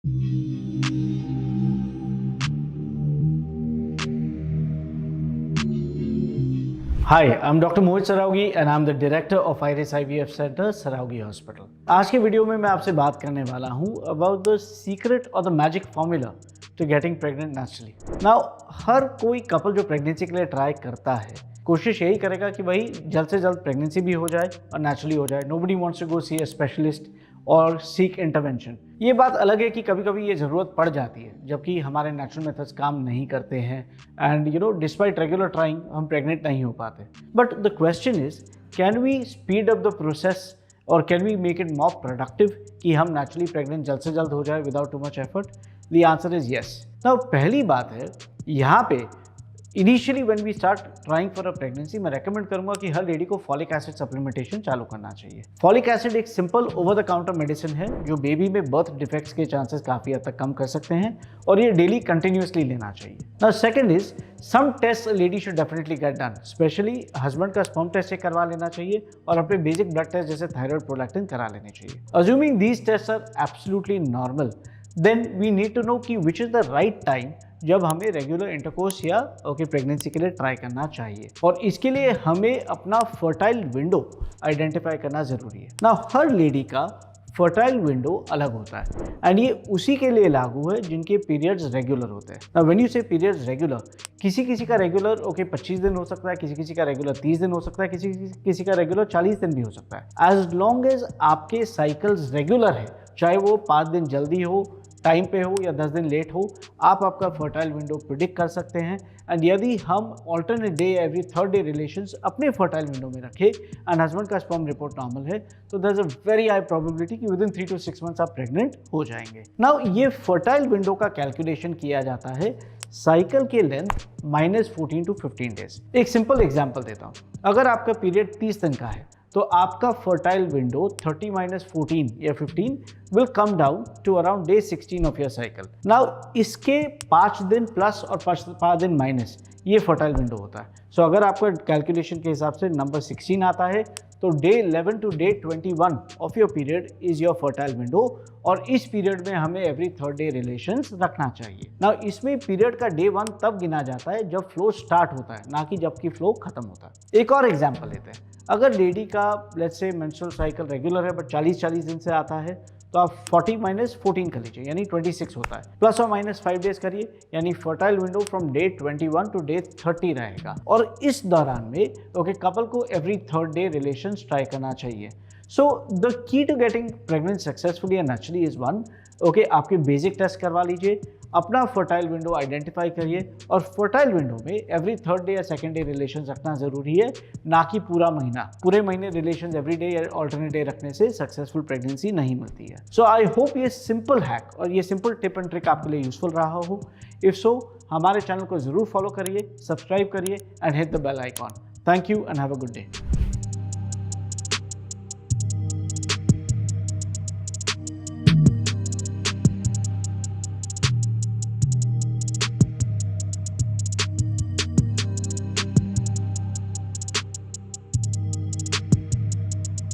Hi, I'm Dr. Mohit Saraogi and I'm the Director of Iris IVF Center, Saraogi Hospital. आज के video में मैं आपसे बात करने वाला हूँ about the secret or the magic formula to getting pregnant naturally. Now, हर कोई कपल जो प्रेगनेंसी के लिए ट्राई करता है कोशिश यही करेगा कि भाई जल्द से जल्द प्रेगनेंसी भी हो जाए और नेचुरली हो जाए. Nobody wants to go see a specialist और सीक इंटरवेंशन. ये बात अलग है कि कभी कभी ये ज़रूरत पड़ जाती है जबकि हमारे नेचुरल मेथड्स काम नहीं करते हैं एंड डिस्पाइट रेगुलर ट्राइंग हम प्रेग्नेंट नहीं हो पाते. But the question is, can we speed up the process और can we make it more productive कि हम नेचुरली प्रेग्नेंट जल्द से जल्द हो जाए without too much effort? The answer is yes. Now पहली बात है यहाँ पे, initially when we start trying for a pregnancy मैं रेकमेंड करूंगा कि हर लेडी को फॉलिक एसिड सप्लीमेंटेशन चालू करना चाहिए. फॉलिक एसिड एक simple over the counter medicine है जो बेबी में बर्थ डिफेक्ट्स के चांसेस काफ़ी हद तक कम कर सकते हैं और ये डेली कंटिन्यूसली लेना चाहिए. Now second is, some test lady should definitely get done. Specially husband का स्पर्म टेस्ट चेक करवा लेना चाहिए और अपने बेसिक ब्लड टेस्ट जैसे थायराइड, प्रोलैक्टिन करा लेने चाहिए. Assuming these tests are absolutely normal, then we need to know कि which is the right time जब हमें रेगुलर इंटरकोर्स या प्रेगनेंसी के लिए ट्राई करना चाहिए. और इसके लिए हमें अपना फर्टाइल विंडो आइडेंटिफाई करना ज़रूरी है. ना हर लेडी का फर्टाइल विंडो अलग होता है एंड ये उसी के लिए लागू है जिनके पीरियड्स रेगुलर होते हैं. ना व्हेन यू से पीरियड्स रेगुलर, किसी का रेगुलर 25 दिन हो सकता है, किसी का रेगुलर 30 दिन हो सकता है, किसी का रेगुलर 40 दिन भी हो सकता है. एज लॉन्ग एज आपके साइकिल्स रेगुलर है, चाहे वो 5 दिन जल्दी हो, टाइम पे हो या 10 दिन लेट हो, आप आपका फर्टाइल विंडो प्रिडिक्ट कर सकते हैं. एंड यदि हम alternate day every third day relations अपने फर्टाइल विंडो में रखें एंड हस्बैंड का स्पर्म रिपोर्ट नॉर्मल है, तो there is a very high probability कि विदिन 3 to 6 मंथ्स आप प्रेग्नेंट हो जाएंगे. नाउ ये फर्टाइल विंडो का कैलकुलेशन किया जाता है साइकिल के लेंथ -14 to 15 डेज. एक सिंपल एग्जाम्पल देता हूँ. अगर आपका पीरियड 30 दिन का है तो आपका फर्टाइल विंडो 30 - 14 या 15 will come down to around day 16 of your cycle. Now इसके 5 दिन प्लस और 5 दिन माइनस ये फर्टाइल विंडो होता है. सो अगर आपका कैलकुलेशन के हिसाब से नंबर 16 आता है तो day 11 to day 21 of your period is your fertile window और इस पीरियड में हमें एवरी थर्ड डे रिलेशंस रखना चाहिए. नाउ इसमें पीरियड का डे 1 तब गिना जाता है जब फ्लो स्टार्ट होता है, ना कि जबकि फ्लो खत्म होता है. एक और एग्जांपल लेते हैं. अगर लेडी का let's say menstrual cycle regular है बट 40 दिन से आता है तो आप 40 - 14 कर लीजिए यानी 26 होता है, प्लस और माइनस 5 डेज करिए यानी fertile window from day 21 to day 30 रहेगा. और इस दौरान में कपल को every third day relations try करना चाहिए. So the key to getting pregnant successfully and naturally is one, आपके बेसिक टेस्ट करवा लीजिए, अपना फर्टाइल विंडो आइडेंटिफाई करिए और फर्टाइल विंडो में एवरी थर्ड डे या सेकंड डे रिलेशंस रखना ज़रूरी है, ना कि पूरे महीने रिलेशंस एवरी डे या ऑल्टरनेट डे रखने से सक्सेसफुल प्रेगनेंसी नहीं मिलती है. सो आई होप ये सिंपल हैक और ये सिंपल टिप एंड ट्रिक आपके लिए यूजफुल रहा हो. इफ सो हमारे चैनल को ज़रूर फॉलो करिए, सब्सक्राइब करिए and hit the bell icon. Thank you and have a good day.